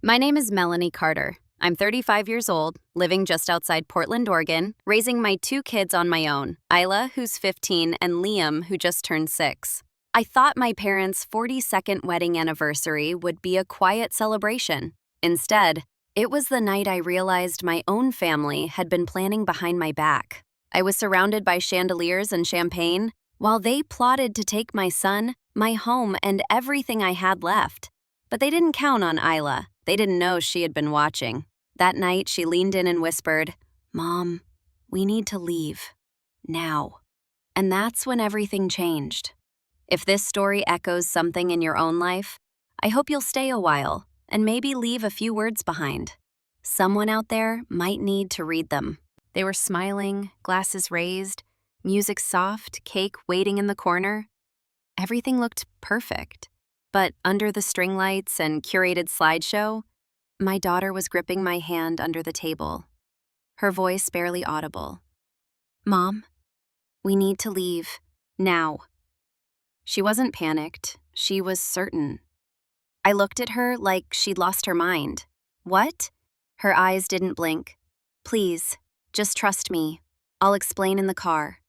My name is Melanie Carter. I'm 35 years old, living just outside Portland, Oregon, raising my two kids on my own, Isla, who's 15, and Liam, who just turned 6. I thought my parents' 42nd wedding anniversary would be a quiet celebration. Instead, it was the night I realized my own family had been planning behind my back. I was surrounded by chandeliers and champagne, while they plotted to take my son, my home, and everything I had left. But they didn't count on Isla. They didn't know she had been watching. That night, she leaned in and whispered, "Mom, we need to leave. Now." And that's when everything changed. If this story echoes something in your own life, I hope you'll stay a while and maybe leave a few words behind. Someone out there might need to read them. They were smiling, glasses raised, music soft, cake waiting in the corner. Everything looked perfect. But under the string lights and curated slideshow, my daughter was gripping my hand under the table, her voice barely audible. "Mom, we need to leave. Now." She wasn't panicked. She was certain. I looked at her like she'd lost her mind. "What?" Her eyes didn't blink. "Please, just trust me. I'll explain in the car."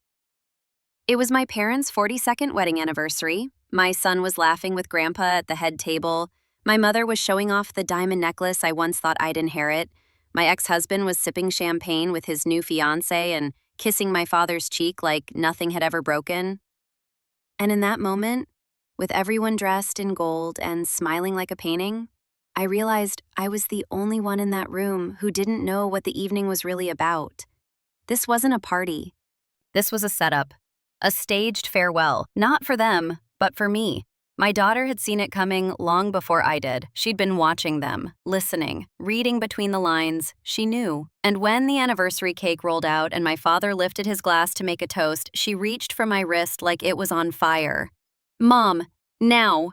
It was my parents' 42nd wedding anniversary. My son was laughing with Grandpa at the head table. My mother was showing off the diamond necklace I once thought I'd inherit. My ex-husband was sipping champagne with his new fiancée and kissing my father's cheek like nothing had ever broken. And in that moment, with everyone dressed in gold and smiling like a painting, I realized I was the only one in that room who didn't know what the evening was really about. This wasn't a party. This was a setup. A staged farewell, not for them, but for me. My daughter had seen it coming long before I did. She'd been watching them, listening, reading between the lines. She knew. And when the anniversary cake rolled out and my father lifted his glass to make a toast, she reached for my wrist like it was on fire. "Mom, now."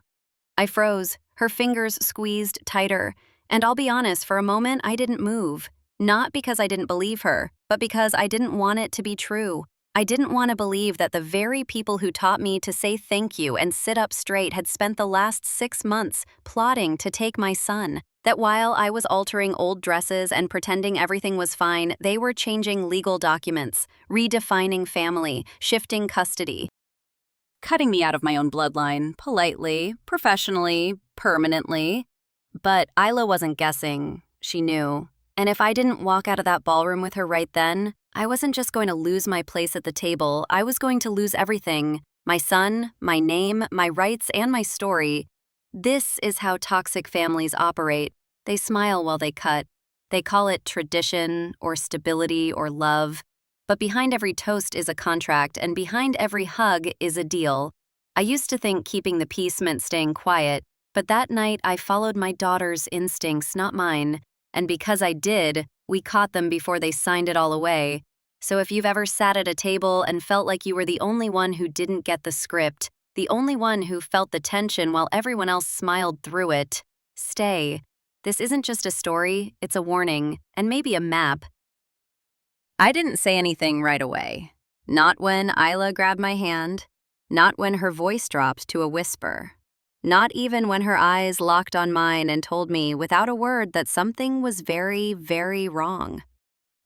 I froze, her fingers squeezed tighter. And I'll be honest, for a moment I didn't move. Not because I didn't believe her, but because I didn't want it to be true. I didn't want to believe that the very people who taught me to say thank you and sit up straight had spent the last 6 months plotting to take my son. That while I was altering old dresses and pretending everything was fine, they were changing legal documents, redefining family, shifting custody, cutting me out of my own bloodline, politely, professionally, permanently. But Isla wasn't guessing. She knew. And if I didn't walk out of that ballroom with her right then, I wasn't just going to lose my place at the table, I was going to lose everything. My son, my name, my rights, and my story. This is how toxic families operate. They smile while they cut. They call it tradition, or stability, or love. But behind every toast is a contract, and behind every hug is a deal. I used to think keeping the peace meant staying quiet, but that night I followed my daughter's instincts, not mine. And because I did, we caught them before they signed it all away. So if you've ever sat at a table and felt like you were the only one who didn't get the script, the only one who felt the tension while everyone else smiled through it, stay. This isn't just a story, it's a warning, and maybe a map. I didn't say anything right away. Not when Isla grabbed my hand. Not when her voice dropped to a whisper. Not even when her eyes locked on mine and told me without a word that something was very, very wrong.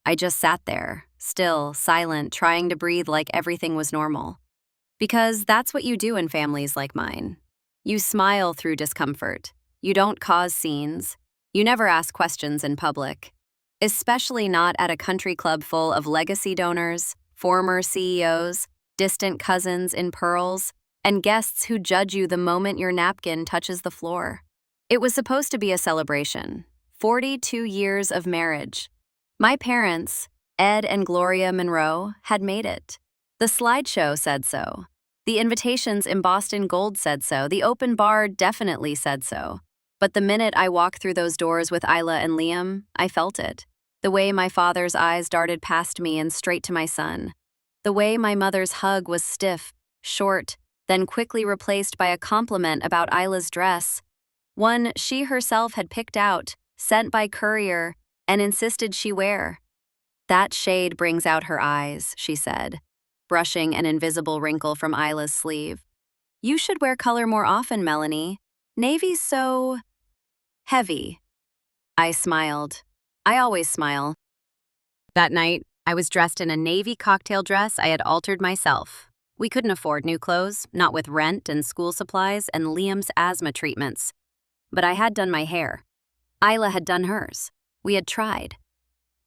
I just sat there, still, silent, trying to breathe like everything was normal. Because that's what you do in families like mine. You smile through discomfort. You don't cause scenes. You never ask questions in public. Especially not at a country club full of legacy donors, former CEOs, distant cousins in pearls, and guests who judge you the moment your napkin touches the floor. It was supposed to be a celebration. 42 years of marriage. My parents, Ed and Gloria Monroe, had made it. The slideshow said so. The invitations embossed in gold said so. The open bar definitely said so. But the minute I walked through those doors with Isla and Liam, I felt it. The way my father's eyes darted past me and straight to my son. The way my mother's hug was stiff, short, then quickly replaced by a compliment about Isla's dress. One she herself had picked out, sent by courier, and insisted she wear. "That shade brings out her eyes," she said, brushing an invisible wrinkle from Isla's sleeve. "You should wear color more often, Melanie. Navy's so heavy." I smiled. I always smile. That night, I was dressed in a navy cocktail dress I had altered myself. We couldn't afford new clothes, not with rent and school supplies and Liam's asthma treatments. But I had done my hair. Isla had done hers. We had tried.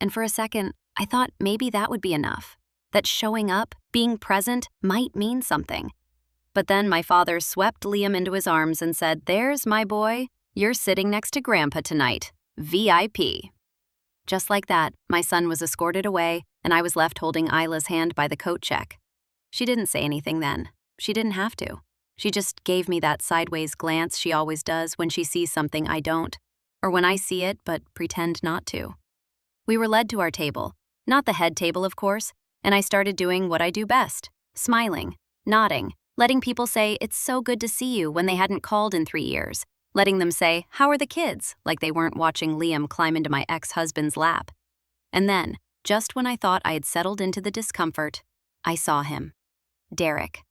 And for a second, I thought maybe that would be enough. That showing up, being present, might mean something. But then my father swept Liam into his arms and said, "There's my boy. You're sitting next to Grandpa tonight. VIP." Just like that, my son was escorted away, and I was left holding Isla's hand by the coat check. She didn't say anything then. She didn't have to. She just gave me that sideways glance she always does when she sees something I don't, or when I see it but pretend not to. We were led to our table, not the head table, of course, and I started doing what I do best, smiling, nodding, letting people say, "It's so good to see you," when they hadn't called in 3 years, letting them say, "How are the kids?" like they weren't watching Liam climb into my ex-husband's lap. And then, just when I thought I had settled into the discomfort, I saw him. Derek.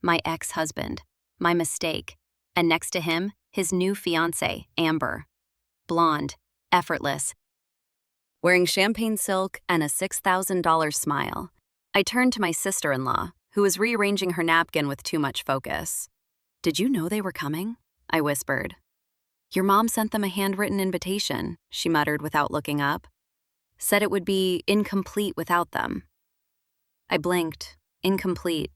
My ex-husband. My mistake. And next to him, his new fiancée, Amber. Blonde. Effortless. Wearing champagne silk and a $6,000 smile. I turned to my sister-in-law, who was rearranging her napkin with too much focus. "Did you know they were coming?" I whispered. "Your mom sent them a handwritten invitation," she muttered without looking up. "Said it would be incomplete without them." I blinked. Incomplete.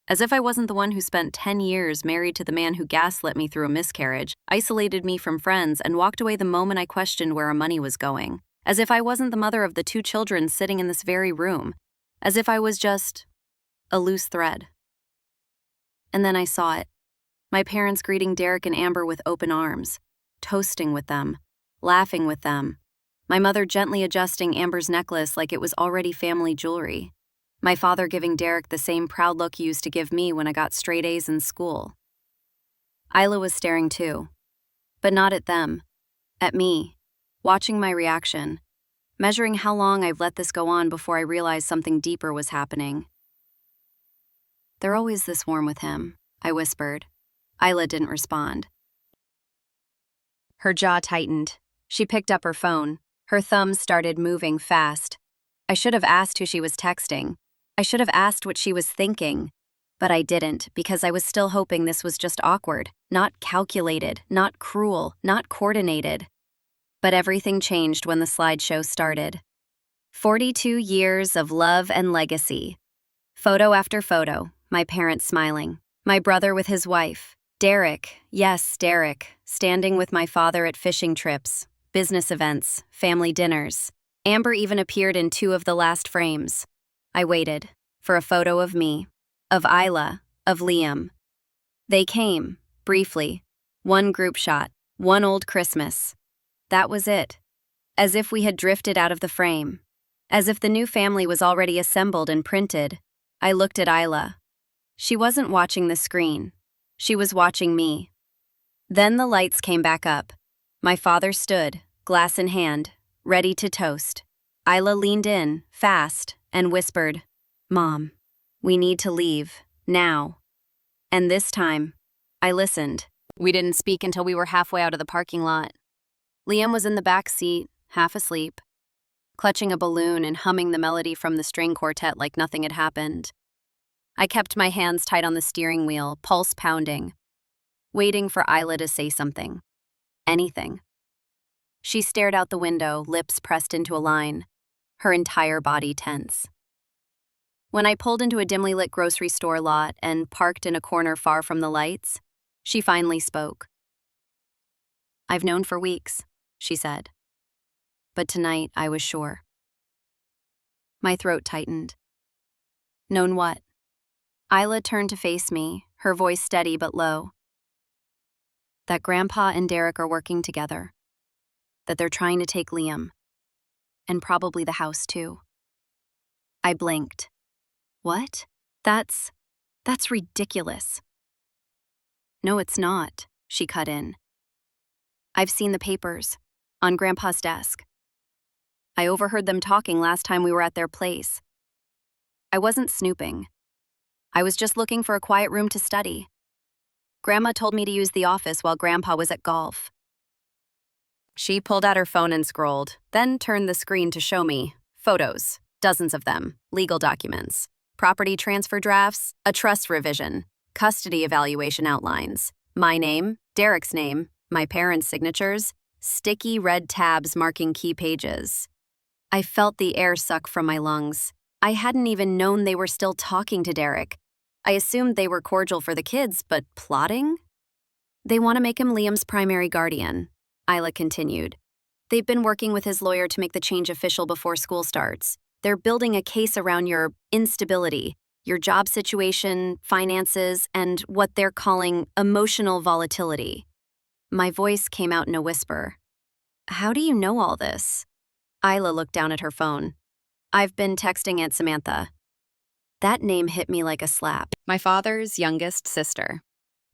As if I wasn't the one who spent 10 years married to the man who gaslit me through a miscarriage, isolated me from friends, and walked away the moment I questioned where our money was going. As if I wasn't the mother of the 2 children sitting in this very room. As if I was just a loose thread. And then I saw it. My parents greeting Derek and Amber with open arms, toasting with them, laughing with them. My mother gently adjusting Amber's necklace like it was already family jewelry. My father giving Derek the same proud look he used to give me when I got straight A's in school. Isla was staring too, but not at them, at me, watching my reaction, measuring how long I've let this go on before I realized something deeper was happening. "They're always this warm with him," I whispered. Isla didn't respond. Her jaw tightened. She picked up her phone. Her thumbs started moving fast. I should have asked who she was texting. I should have asked what she was thinking. But I didn't, because I was still hoping this was just awkward, not calculated, not cruel, not coordinated. But everything changed when the slideshow started. 42 years of love and legacy. Photo after photo, my parents smiling. My brother with his wife. Derek, yes, Derek, standing with my father at fishing trips, business events, family dinners. Amber even appeared in 2 of the last frames. I waited for a photo of me, of Isla, of Liam. They came, briefly. 1 group shot, 1 old Christmas. That was it. As if we had drifted out of the frame. As if the new family was already assembled and printed. I looked at Isla. She wasn't watching the screen. She was watching me. Then the lights came back up. My father stood, glass in hand, ready to toast. Isla leaned in, fast, and whispered, "Mom, we need to leave, now." And this time, I listened. We didn't speak until we were halfway out of the parking lot. Liam was in the back seat, half asleep, clutching a balloon and humming the melody from the string quartet like nothing had happened. I kept my hands tight on the steering wheel, pulse pounding, waiting for Isla to say something. Anything. She stared out the window, lips pressed into a line, her entire body tense. When I pulled into a dimly lit grocery store lot and parked in a corner far from the lights, she finally spoke. "I've known for weeks," she said. But tonight I was sure. My throat tightened. "Known what?" Isla turned to face me, her voice steady but low. "That Grandpa and Derek are working together. That they're trying to take Liam. And probably the house too." I blinked. "What? That's ridiculous." "No, it's not," she cut in. "I've seen the papers. On Grandpa's desk. I overheard them talking last time we were at their place. I wasn't snooping. I was just looking for a quiet room to study. Grandma told me to use the office while Grandpa was at golf." She pulled out her phone and scrolled, then turned the screen to show me photos, dozens of them, legal documents, property transfer drafts, a trust revision, custody evaluation outlines, my name, Derek's name, my parents' signatures, sticky red tabs marking key pages. I felt the air suck from my lungs. I hadn't even known they were still talking to Derek. I assumed they were cordial for the kids, but plotting? They want to make him Liam's primary guardian, Isla continued. They've been working with his lawyer to make the change official before school starts. They're building a case around your instability, your job situation, finances, and what they're calling emotional volatility. My voice came out in a whisper. How do you know all this? Isla looked down at her phone. I've been texting Aunt Samantha. That name hit me like a slap. My father's youngest sister.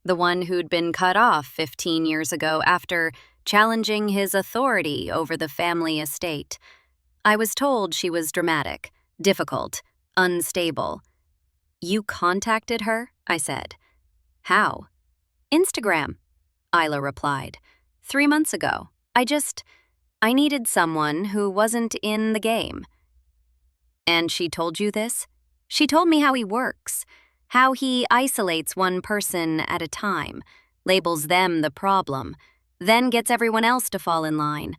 The one who'd been cut off 15 years ago after challenging his authority over the family estate. I was told she was dramatic, difficult, unstable. You contacted her? I said. How? Instagram, Isla replied. 3 months ago. I needed someone who wasn't in the game. And she told you this? She told me how he works, how he isolates one person at a time, labels them the problem, then gets everyone else to fall in line.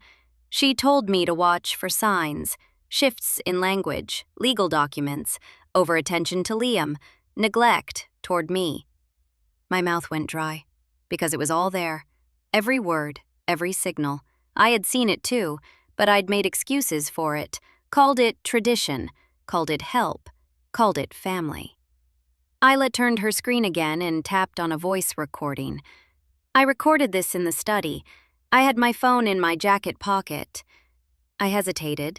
She told me to watch for signs, shifts in language, legal documents, overattention to Liam, neglect toward me. My mouth went dry, because it was all there. Every word, every signal. I had seen it too, but I'd made excuses for it, called it tradition, called it help, called it family. Isla turned her screen again and tapped on a voice recording. I recorded this in the study. I had my phone in my jacket pocket. I hesitated,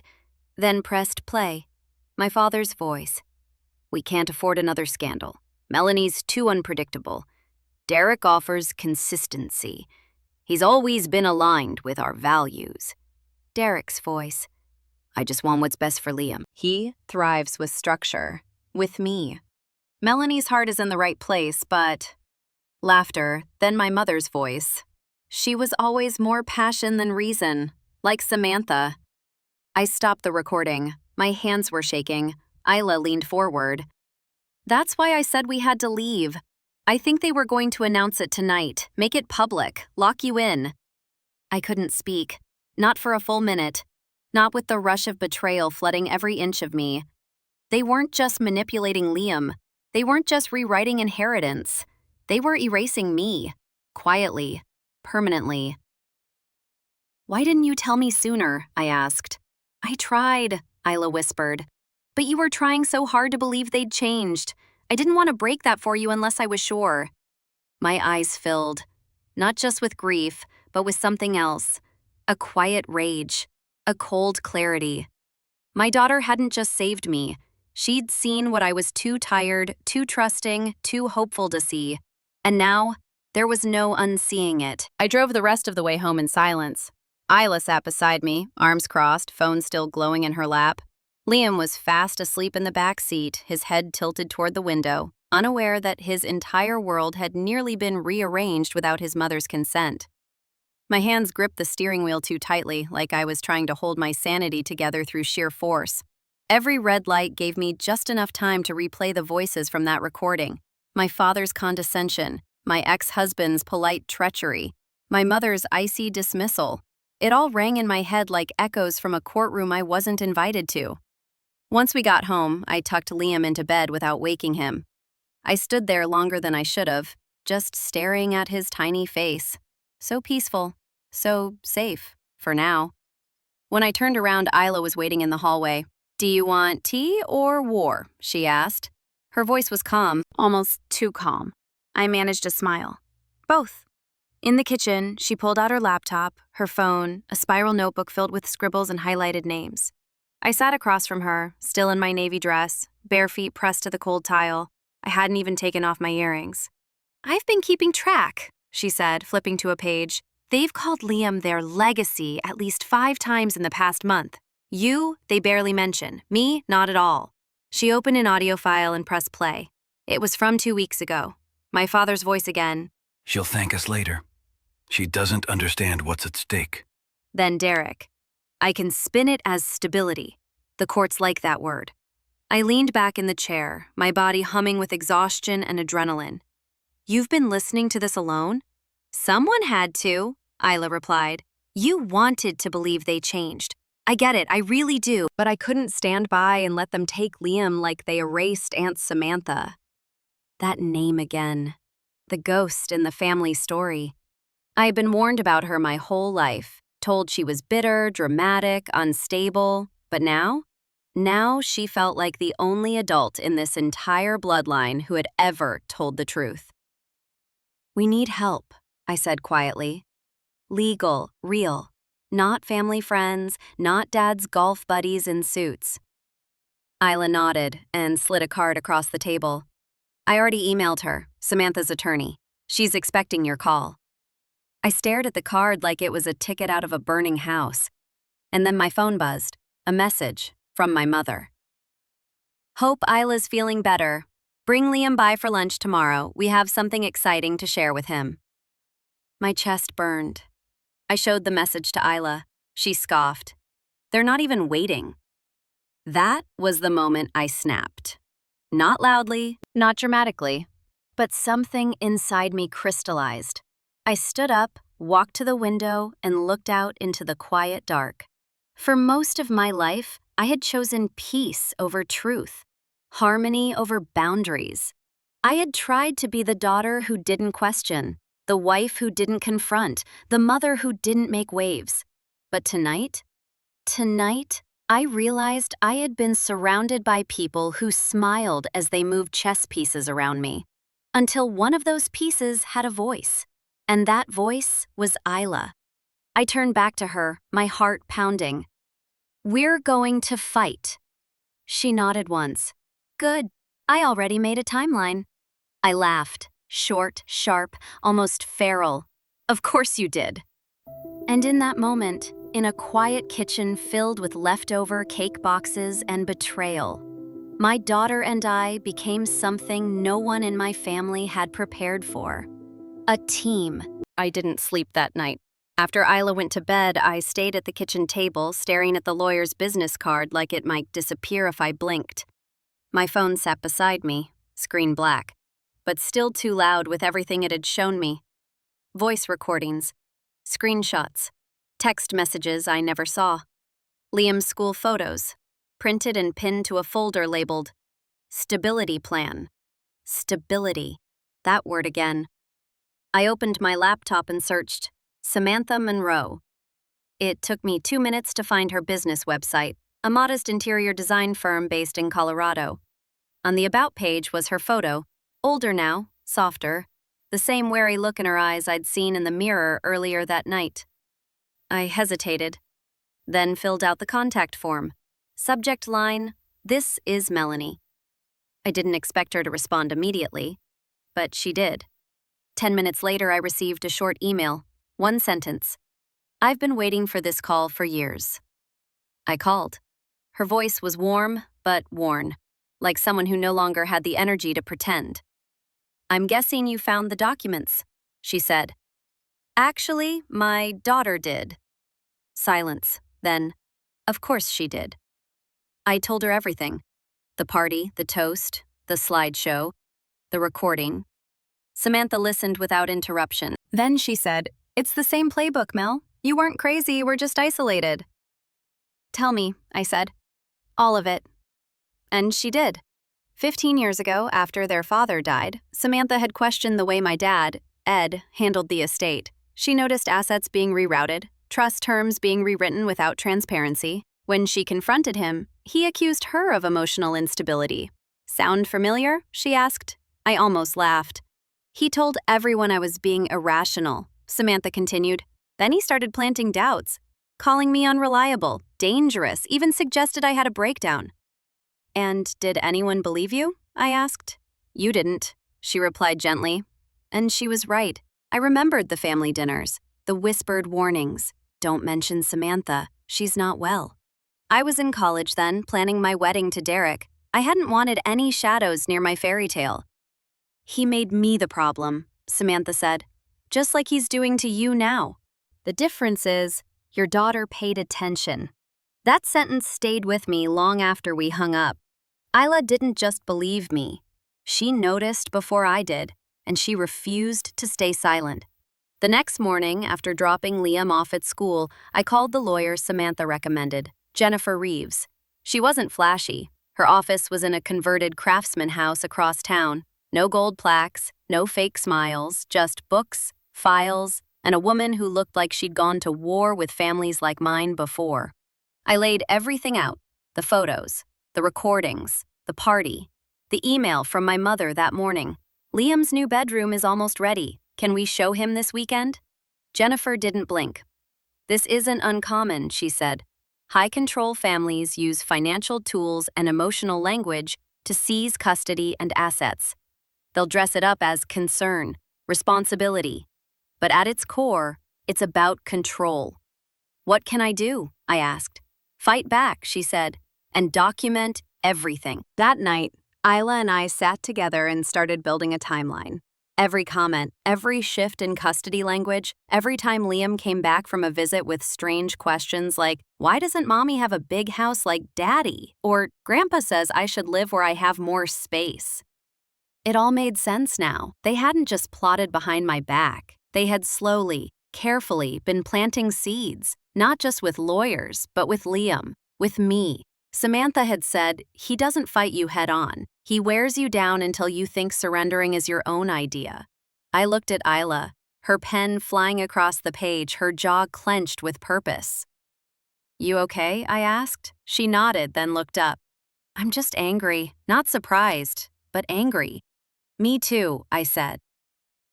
then pressed play. My father's voice. We can't afford another scandal. Melanie's too unpredictable. Derek offers consistency. He's always been aligned with our values. Derek's voice. I just want what's best for Liam. He thrives with structure. With me. Melanie's heart is in the right place, but... Laughter, then my mother's voice. She was always more passion than reason, like Samantha. I stopped the recording. My hands were shaking. Isla leaned forward. That's why I said we had to leave. I think they were going to announce it tonight, make it public, lock you in. I couldn't speak. Not for a full minute. Not with the rush of betrayal flooding every inch of me. They weren't just manipulating Liam. They weren't just rewriting inheritance. They were erasing me. Quietly. Permanently. Why didn't you tell me sooner? I asked. I tried, Isla whispered. But you were trying so hard to believe they'd changed. I didn't want to break that for you unless I was sure. My eyes filled. Not just with grief, but with something else. A quiet rage. A cold clarity. My daughter hadn't just saved me. She'd seen what I was too tired, too trusting, too hopeful to see. And now, there was no unseeing it. I drove the rest of the way home in silence. Isla sat beside me, arms crossed, phone still glowing in her lap. Liam was fast asleep in the back seat, his head tilted toward the window, unaware that his entire world had nearly been rearranged without his mother's consent. My hands gripped the steering wheel too tightly, like I was trying to hold my sanity together through sheer force. Every red light gave me just enough time to replay the voices from that recording. My father's condescension, my ex-husband's polite treachery, my mother's icy dismissal. It all rang in my head like echoes from a courtroom I wasn't invited to. Once we got home, I tucked Liam into bed without waking him. I stood there longer than I should have, just staring at his tiny face. So peaceful, so safe, for now. When I turned around, Isla was waiting in the hallway. "Do you want tea or war?" she asked. Her voice was calm, almost too calm. I managed a smile. Both. In the kitchen, she pulled out her laptop, her phone, a spiral notebook filled with scribbles and highlighted names. I sat across from her, still in my navy dress, bare feet pressed to the cold tile. I hadn't even taken off my earrings. "I've been keeping track," she said, flipping to a page. "They've called Liam their legacy at least 5 times in the past month. You, they barely mention. Me, not at all." She opened an audio file and pressed play. It was from 2 weeks ago. My father's voice again. "She'll thank us later. She doesn't understand what's at stake." Then Derek. I can spin it as stability. The courts like that word. I leaned back in the chair, my body humming with exhaustion and adrenaline. You've been listening to this alone? Someone had to, Isla replied. You wanted to believe they changed. I get it, I really do, but I couldn't stand by and let them take Liam like they erased Aunt Samantha. That name again. The ghost in the family story. I had been warned about her my whole life, told she was bitter, dramatic, unstable, but now she felt like the only adult in this entire bloodline who had ever told the truth. We need help, I said quietly. Legal, real. Not family friends, not Dad's golf buddies in suits. Isla nodded and slid a card across the table. I already emailed her, Samantha's attorney. She's expecting your call. I stared at the card like it was a ticket out of a burning house. And then my phone buzzed, a message from my mother. Hope Isla's feeling better. Bring Liam by for lunch tomorrow. We have something exciting to share with him. My chest burned. I showed the message to Isla. She scoffed. They're not even waiting. That was the moment I snapped. Not loudly, not dramatically, but something inside me crystallized. I stood up, walked to the window, and looked out into the quiet dark. For most of my life, I had chosen peace over truth, harmony over boundaries. I had tried to be the daughter who didn't question, the wife who didn't confront, the mother who didn't make waves. But tonight, I realized I had been surrounded by people who smiled as they moved chess pieces around me, until one of those pieces had a voice, and that voice was Isla. I turned back to her, my heart pounding. We're going to fight. She nodded once. Good. I already made a timeline. I laughed, short, sharp, almost feral. Of course you did. And in that moment, in a quiet kitchen filled with leftover cake boxes and betrayal, my daughter and I became something no one in my family had prepared for. A team. I didn't sleep that night. After Isla went to bed, I stayed at the kitchen table, staring at the lawyer's business card like it might disappear if I blinked. My phone sat beside me, screen black, but still too loud with everything it had shown me. Voice recordings, screenshots, text messages I never saw, Liam's school photos, printed and pinned to a folder labeled Stability Plan. Stability. That word again. I opened my laptop and searched Samantha Monroe. It took me 2 minutes to find her business website, a modest interior design firm based in Colorado. On the About page was her photo, older now, softer, the same wary look in her eyes I'd seen in the mirror earlier that night. I hesitated, then filled out the contact form. Subject line, "This is Melanie." I didn't expect her to respond immediately, but she did. 10 minutes later, I received a short email, one sentence. I've been waiting for this call for years. I called. Her voice was warm, but worn, like someone who no longer had the energy to pretend. I'm guessing you found the documents, she said. Actually, my daughter did. Silence. Then, of course she did. I told her everything. The party, the toast, the slideshow, the recording. Samantha listened without interruption. Then she said, "It's the same playbook, Mel. You weren't crazy, we're just isolated." Tell me, I said. All of it. And she did. 15 years ago, after their father died, Samantha had questioned the way my dad, Ed, handled the estate. She noticed assets being rerouted, trust terms being rewritten without transparency. When she confronted him, he accused her of emotional instability. Sound familiar? She asked. I almost laughed. He told everyone I was being irrational, Samantha continued. Then he started planting doubts, calling me unreliable, dangerous, even suggested I had a breakdown. And did anyone believe you? I asked. You didn't, she replied gently. And she was right. I remembered the family dinners, the whispered warnings. Don't mention Samantha, she's not well. I was in college then, planning my wedding to Derek. I hadn't wanted any shadows near my fairy tale. He made me the problem, Samantha said, just like he's doing to you now. The difference is, Your daughter paid attention. That sentence stayed with me long after we hung up. Isla didn't just believe me. She noticed before I did, and she refused to stay silent. The next morning, after dropping Liam off at school, I called the lawyer Samantha recommended, Jennifer Reeves. She wasn't flashy. Her office was in a converted craftsman house across town. No gold plaques, no fake smiles, just books, files, and a woman who looked like she'd gone to war with families like mine before. I laid everything out, the photos, the recordings, the party, the email from my mother that morning. Liam's new bedroom is almost ready. Can we show him this weekend? Jennifer didn't blink. This isn't uncommon, she said. High-control families use financial tools and emotional language to seize custody and assets. They'll dress it up as concern, responsibility. But at its core, it's about control. What can I do? I asked. Fight back, she said, and document everything. That night, Isla and I sat together and started building a timeline. Every comment, every shift in custody language, every time Liam came back from a visit with strange questions like, why doesn't mommy have a big house like daddy? Or, grandpa says I should live where I have more space. It all made sense now. They hadn't just plotted behind my back. They had slowly, carefully been planting seeds, not just with lawyers, but with Liam, with me. Samantha had said, he doesn't fight you head on. He wears you down until you think surrendering is your own idea. I looked at Isla, her pen flying across the page, her jaw clenched with purpose. You okay? I asked. She nodded, then looked up. I'm just angry, not surprised, but angry. Me too, I said.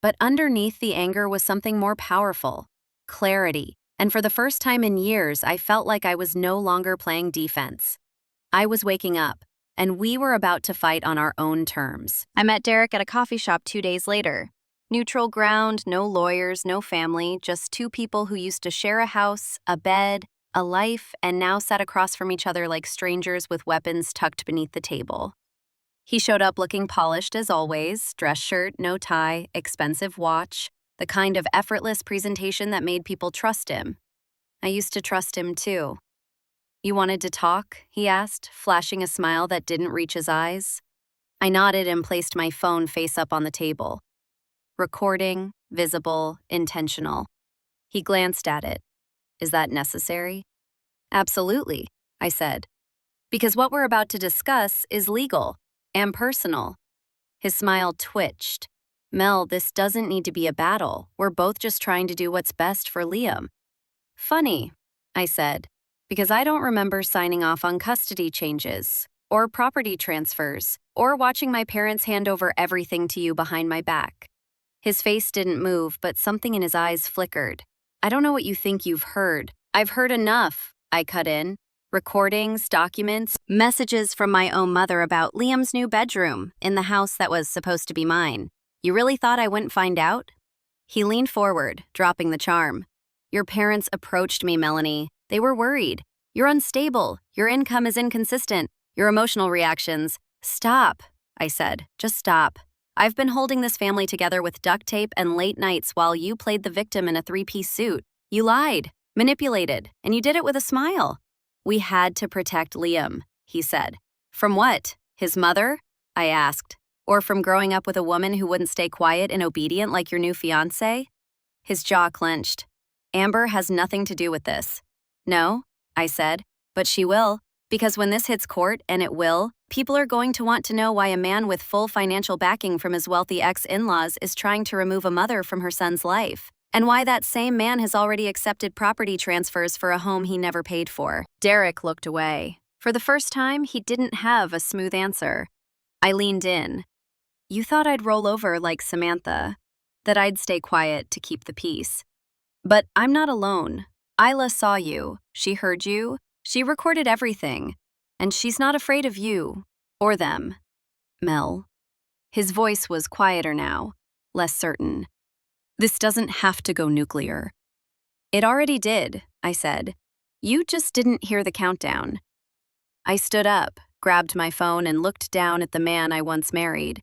But underneath the anger was something more powerful, clarity, and for the first time in years, I felt like I was no longer playing defense. I was waking up, and we were about to fight on our own terms. I met Derek at a coffee shop 2 days later. Neutral ground, no lawyers, no family, just two people who used to share a house, a bed, a life, and now sat across from each other like strangers with weapons tucked beneath the table. He showed up looking polished as always, dress shirt, no tie, expensive watch, the kind of effortless presentation that made people trust him. I used to trust him too. You wanted to talk? He asked, flashing a smile that didn't reach his eyes. I nodded and placed my phone face up on the table. Recording, visible, intentional. He glanced at it. Is that necessary? Absolutely, I said. Because what we're about to discuss is legal and personal. His smile twitched. Mel, this doesn't need to be a battle. We're both just trying to do what's best for Liam. Funny, I said, because I don't remember signing off on custody changes, or property transfers, or watching my parents hand over everything to you behind my back. His face didn't move, but something in his eyes flickered. I don't know what you think you've heard. I've heard enough, I cut in. Recordings, documents, messages from my own mother about Liam's new bedroom in the house that was supposed to be mine. You really thought I wouldn't find out? He leaned forward, dropping the charm. Your parents approached me, Melanie. They were worried. You're unstable. Your income is inconsistent. Your emotional reactions. Stop, I said. Just stop. I've been holding this family together with duct tape and late nights while you played the victim in a three-piece suit. You lied, manipulated, and you did it with a smile. We had to protect Liam, he said. From what? His mother? I asked. Or from growing up with a woman who wouldn't stay quiet and obedient like your new fiancé? His jaw clenched. Amber has nothing to do with this. No, I said, but she will, because when this hits court, and it will, people are going to want to know why a man with full financial backing from his wealthy ex-in-laws is trying to remove a mother from her son's life, and why that same man has already accepted property transfers for a home he never paid for. Derek looked away. For the first time, he didn't have a smooth answer. I leaned in. You thought I'd roll over like Samantha, that I'd stay quiet to keep the peace. But I'm not alone. Isla saw you, she heard you, she recorded everything, and she's not afraid of you, or them. Mel. His voice was quieter now, less certain. This doesn't have to go nuclear. It already did, I said. You just didn't hear the countdown. I stood up, grabbed my phone, and looked down at the man I once married.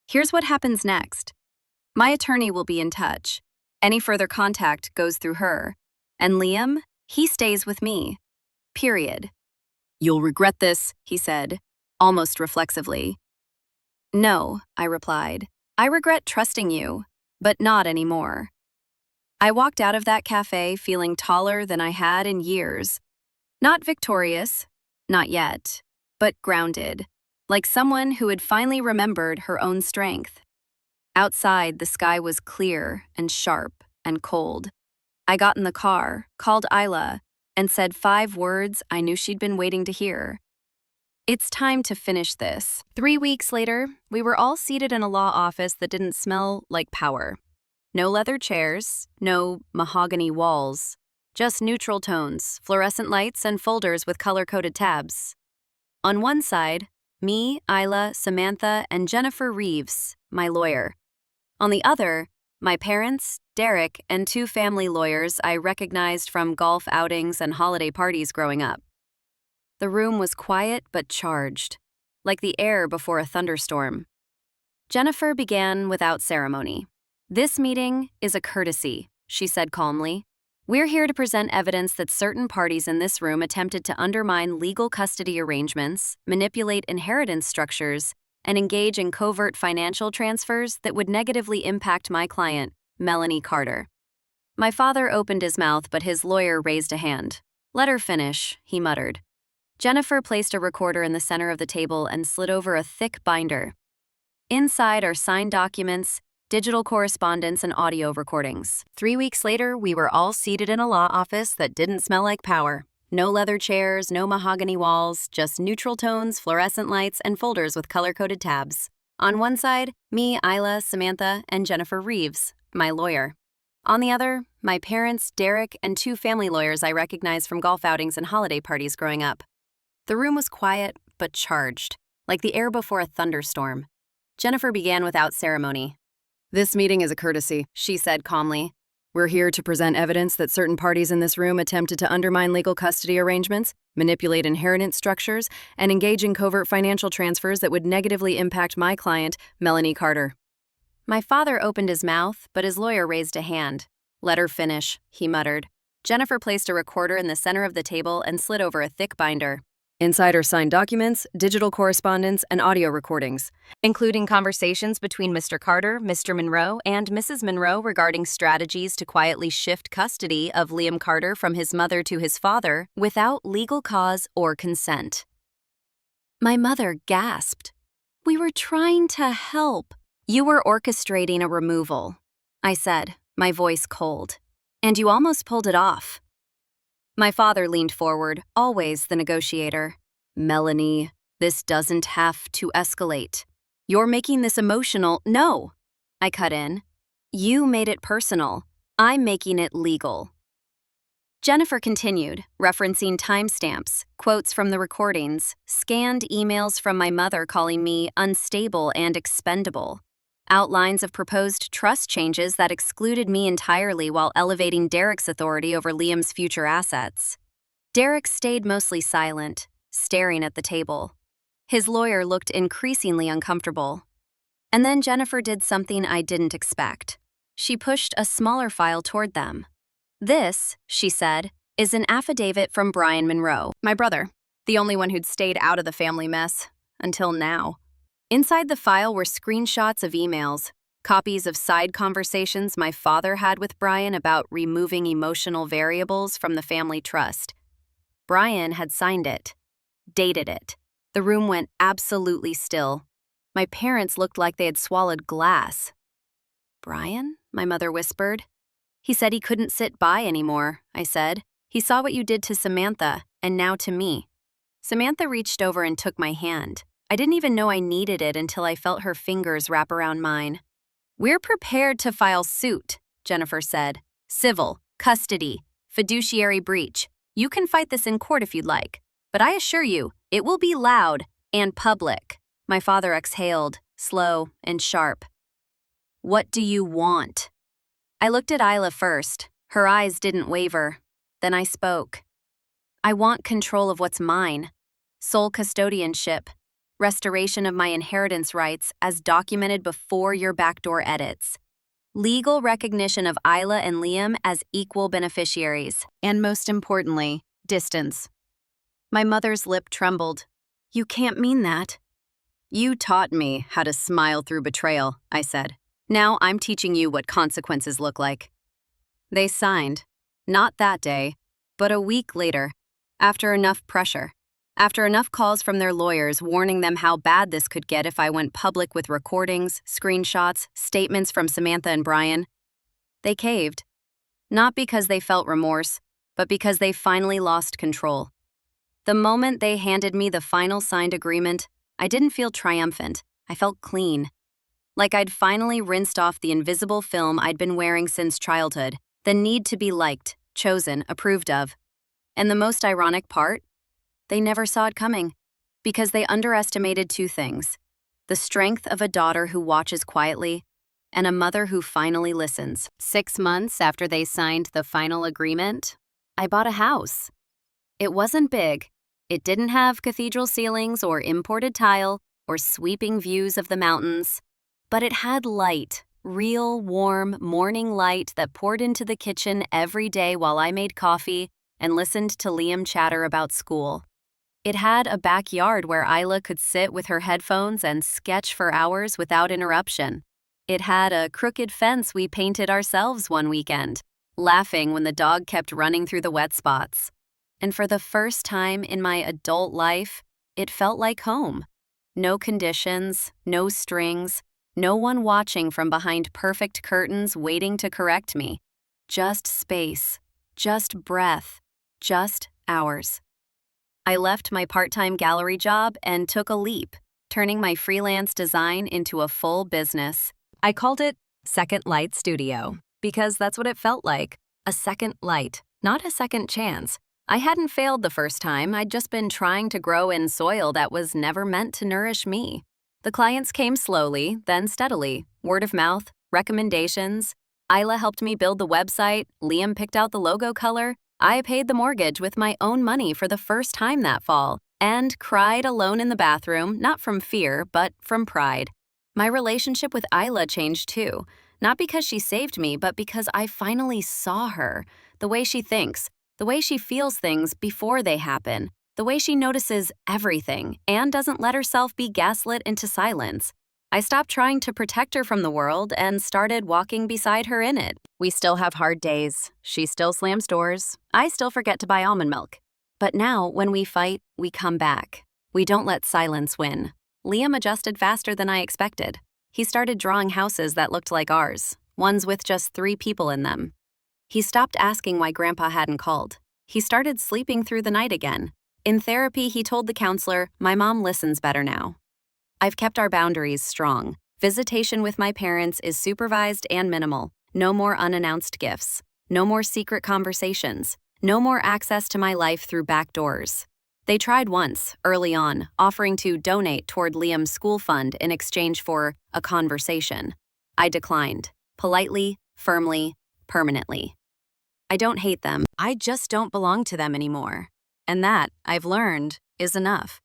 Here's what happens next. My attorney will be in touch. Any further contact goes through her. And Liam, he stays with me. Period. You'll regret this, he said, almost reflexively. No, I replied. I regret trusting you, but not anymore. I walked out of that cafe feeling taller than I had in years. Not victorious, not yet, but grounded, like someone who had finally remembered her own strength. Outside, the sky was clear and sharp and cold. I got in the car, called Isla, and said 5 words I knew she'd been waiting to hear. It's time to finish this. 3 weeks later, we were all seated in a law office that didn't smell like power. No leather chairs, no mahogany walls, just neutral tones, fluorescent lights, and folders with color-coded tabs. On one side, me, Isla, Samantha, and Jennifer Reeves, my lawyer. On the other, my parents, Derek, and 2 family lawyers I recognized from golf outings and holiday parties growing up. The room was quiet but charged, like the air before a thunderstorm. Jennifer began without ceremony. This meeting is a courtesy, she said calmly. We're here to present evidence that certain parties in this room attempted to undermine legal custody arrangements, manipulate inheritance structures, and engage in covert financial transfers that would negatively impact my client, Melanie Carter. My father opened his mouth, but his lawyer raised a hand. Let her finish, he muttered. Jennifer placed a recorder in the center of the table and slid over a thick binder. Inside are signed documents, digital correspondence, and audio recordings. 3 weeks later, we were all seated in a law office that didn't smell like power. No leather chairs, no mahogany walls, just neutral tones, fluorescent lights, and folders with color-coded tabs. On one side, me, Isla, Samantha, and Jennifer Reeves, my lawyer. On the other, my parents, Derek, and 2 family lawyers I recognized from golf outings and holiday parties growing up. The room was quiet but charged, like the air before a thunderstorm. Jennifer began without ceremony. This meeting is a courtesy, she said calmly. We're here to present evidence that certain parties in this room attempted to undermine legal custody arrangements, manipulate inheritance structures, and engage in covert financial transfers that would negatively impact my client, Melanie Carter. My father opened his mouth, but his lawyer raised a hand. Let her finish, he muttered. Jennifer placed a recorder in the center of the table and slid over a thick binder. Inside are signed documents, digital correspondence, and audio recordings, including conversations between Mr. Carter, Mr. Monroe, and Mrs. Monroe regarding strategies to quietly shift custody of Liam Carter from his mother to his father without legal cause or consent. My mother gasped. We were trying to help. You were orchestrating a removal, I said, my voice cold. And you almost pulled it off. My father leaned forward, always the negotiator. Melanie, this doesn't have to escalate. You're making this emotional. No, I cut in. You made it personal. I'm making it legal. Jennifer continued, referencing timestamps, quotes from the recordings, scanned emails from my mother calling me unstable and expendable, outlines of proposed trust changes that excluded me entirely while elevating Derek's authority over Liam's future assets. Derek stayed mostly silent, staring at the table. His lawyer looked increasingly uncomfortable. And then Jennifer did something I didn't expect. She pushed a smaller file toward them. This, she said, is an affidavit from Brian Monroe, my brother, the only one who'd stayed out of the family mess, until now. Inside the file were screenshots of emails, copies of side conversations my father had with Brian about removing emotional variables from the family trust. Brian had signed it, dated it. The room went absolutely still. My parents looked like they had swallowed glass. Brian? My mother whispered. He said he couldn't sit by anymore, I said. He saw what you did to Samantha, and now to me. Samantha reached over and took my hand. I didn't even know I needed it until I felt her fingers wrap around mine. We're prepared to file suit, Jennifer said. Civil, custody, fiduciary breach. You can fight this in court if you'd like, but I assure you, it will be loud and public. My father exhaled, slow and sharp. What do you want? I looked at Isla first. Her eyes didn't waver. Then I spoke. I want control of what's mine. Sole custodianship. Restoration of my inheritance rights as documented before your backdoor edits. legal recognition of Isla and Liam as equal beneficiaries, and most importantly, distance. My mother's lip trembled. "You can't mean that." "You taught me how to smile through betrayal," I said. "Now I'm teaching you what consequences look like." They signed. Not that day, but a week later, after enough pressure. After enough calls from their lawyers warning them how bad this could get if I went public with recordings, screenshots, statements from Samantha and Brian. They caved. Not because they felt remorse, but because they finally lost control. The moment they handed me the final signed agreement, I didn't feel triumphant. I felt clean. Like I'd finally rinsed off the invisible film I'd been wearing since childhood, the need to be liked, chosen, approved of. And the most ironic part? They never saw it coming, because they underestimated two things: the strength of a daughter who watches quietly, and a mother who finally listens. 6 months after they signed the final agreement, I bought a house. It wasn't big. It didn't have cathedral ceilings or imported tile or sweeping views of the mountains, but it had light, real, warm, morning light that poured into the kitchen every day while I made coffee and listened to Liam chatter about school. It had a backyard where Isla could sit with her headphones and sketch for hours without interruption. It had a crooked fence we painted ourselves one weekend, laughing when the dog kept running through the wet spots. And for the first time in my adult life, it felt like home. No conditions, no strings, no one watching from behind perfect curtains waiting to correct me. Just space, just breath, just ours. I left my part-time gallery job and took a leap, turning my freelance design into a full business. I called it Second Light Studio because that's what it felt like, a second light, not a second chance. I hadn't failed the first time. I'd just been trying to grow in soil that was never meant to nourish me. The clients came slowly, then steadily. Word of mouth, recommendations. Isla helped me build the website. Liam picked out the logo color. I paid the mortgage with my own money for the first time that fall, and cried alone in the bathroom, not from fear, but from pride. My relationship with Isla changed too, not because she saved me, but because I finally saw her, the way she thinks, the way she feels things before they happen, the way she notices everything and doesn't let herself be gaslit into silence. I stopped trying to protect her from the world and started walking beside her in it. We still have hard days. She still slams doors. I still forget to buy almond milk. But now, when we fight, we come back. We don't let silence win. Liam adjusted faster than I expected. He started drawing houses that looked like ours, ones with just 3 people in them. He stopped asking why Grandpa hadn't called. He started sleeping through the night again. In therapy, he told the counselor, "My mom listens better now." I've kept our boundaries strong. Visitation with my parents is supervised and minimal. No more unannounced gifts. No more secret conversations. No more access to my life through back doors. They tried once, early on, offering to donate toward Liam's school fund in exchange for a conversation. I declined. Politely, firmly, permanently. I don't hate them. I just don't belong to them anymore. And that, I've learned, is enough.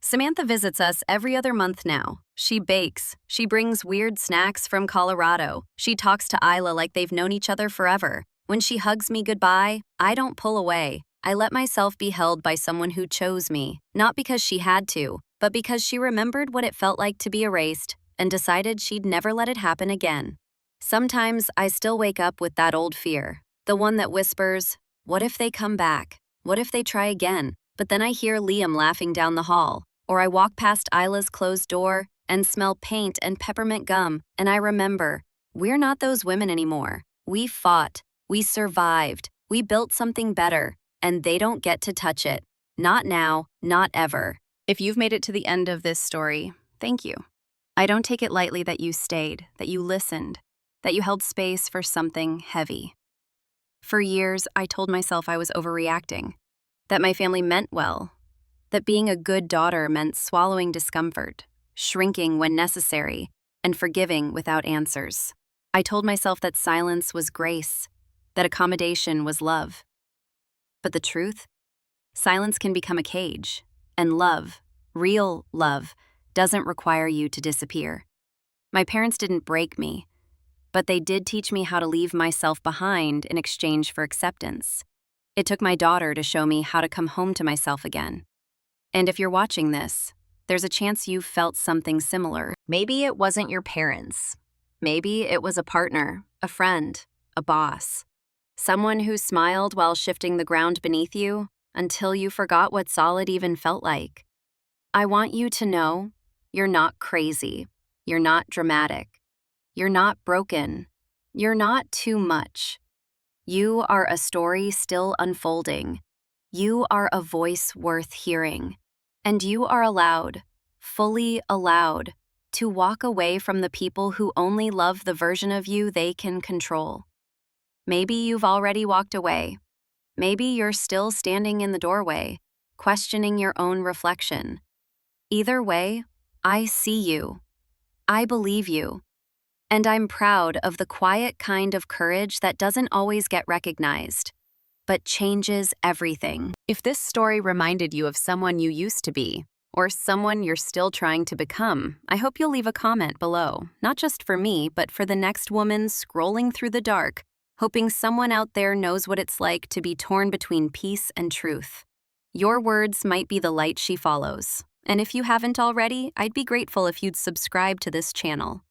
Samantha visits us every other month now. She bakes. She brings weird snacks from Colorado. She talks to Isla like they've known each other forever. When she hugs me goodbye, I don't pull away. I let myself be held by someone who chose me, not because she had to, but because she remembered what it felt like to be erased and decided she'd never let it happen again. Sometimes I still wake up with that old fear, the one that whispers, what if they come back? What if they try again? But then I hear Liam laughing down the hall. Or I walk past Isla's closed door and smell paint and peppermint gum, and I remember, we're not those women anymore. We fought, we survived, we built something better, and they don't get to touch it. Not now, not ever. If you've made it to the end of this story, thank you. I don't take it lightly that you stayed, that you listened, that you held space for something heavy. For years, I told myself I was overreacting, that my family meant well, that being a good daughter meant swallowing discomfort, shrinking when necessary, and forgiving without answers. I told myself that silence was grace, that accommodation was love. But the truth? Silence can become a cage, and love, real love, doesn't require you to disappear. My parents didn't break me. but they did teach me how to leave myself behind in exchange for acceptance. It took my daughter to show me how to come home to myself again. And if you're watching this, there's a chance you've felt something similar. Maybe it wasn't your parents. Maybe it was a partner, a friend, a boss. Someone who smiled while shifting the ground beneath you until you forgot what solid even felt like. I want you to know you're not crazy. You're not dramatic. You're not broken. You're not too much. You are a story still unfolding. You are a voice worth hearing. And you are allowed, fully allowed, to walk away from the people who only love the version of you they can control. Maybe you've already walked away. Maybe you're still standing in the doorway, questioning your own reflection. Either way, I see you. I believe you. And I'm proud of the quiet kind of courage that doesn't always get recognized, but changes everything. If this story reminded you of someone you used to be, or someone you're still trying to become, I hope you'll leave a comment below, not just for me, but for the next woman scrolling through the dark, hoping someone out there knows what it's like to be torn between peace and truth. Your words might be the light she follows. And if you haven't already, I'd be grateful if you'd subscribe to this channel.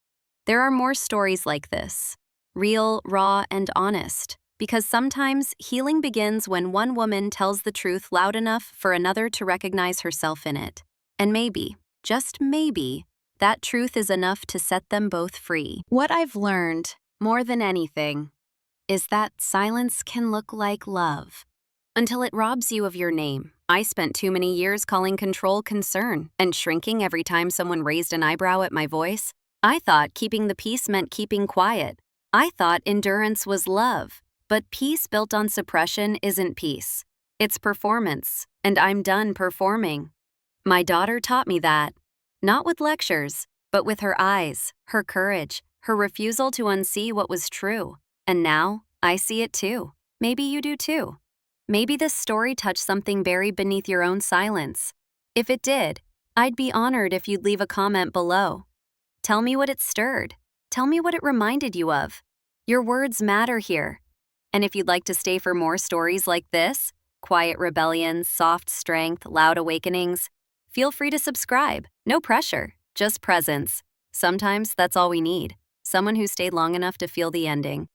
There are more stories like this, real, raw, and honest, because sometimes healing begins when one woman tells the truth loud enough for another to recognize herself in it. And maybe, just maybe, that truth is enough to set them both free. What I've learned, more than anything, is that silence can look like love until it robs you of your name. I spent too many years calling control concern and shrinking every time someone raised an eyebrow at my voice. I thought keeping the peace meant keeping quiet. I thought endurance was love. But peace built on suppression isn't peace. It's performance, and I'm done performing. My daughter taught me that. Not with lectures, but with her eyes, her courage, her refusal to unsee what was true. And now, I see it too. Maybe you do too. Maybe this story touched something buried beneath your own silence. If it did, I'd be honored if you'd leave a comment below. Tell me what it stirred. Tell me what it reminded you of. Your words matter here. And if you'd like to stay for more stories like this, quiet rebellions, soft strength, loud awakenings, feel free to subscribe. No pressure, just presence. Sometimes that's all we need. Someone who stayed long enough to feel the ending.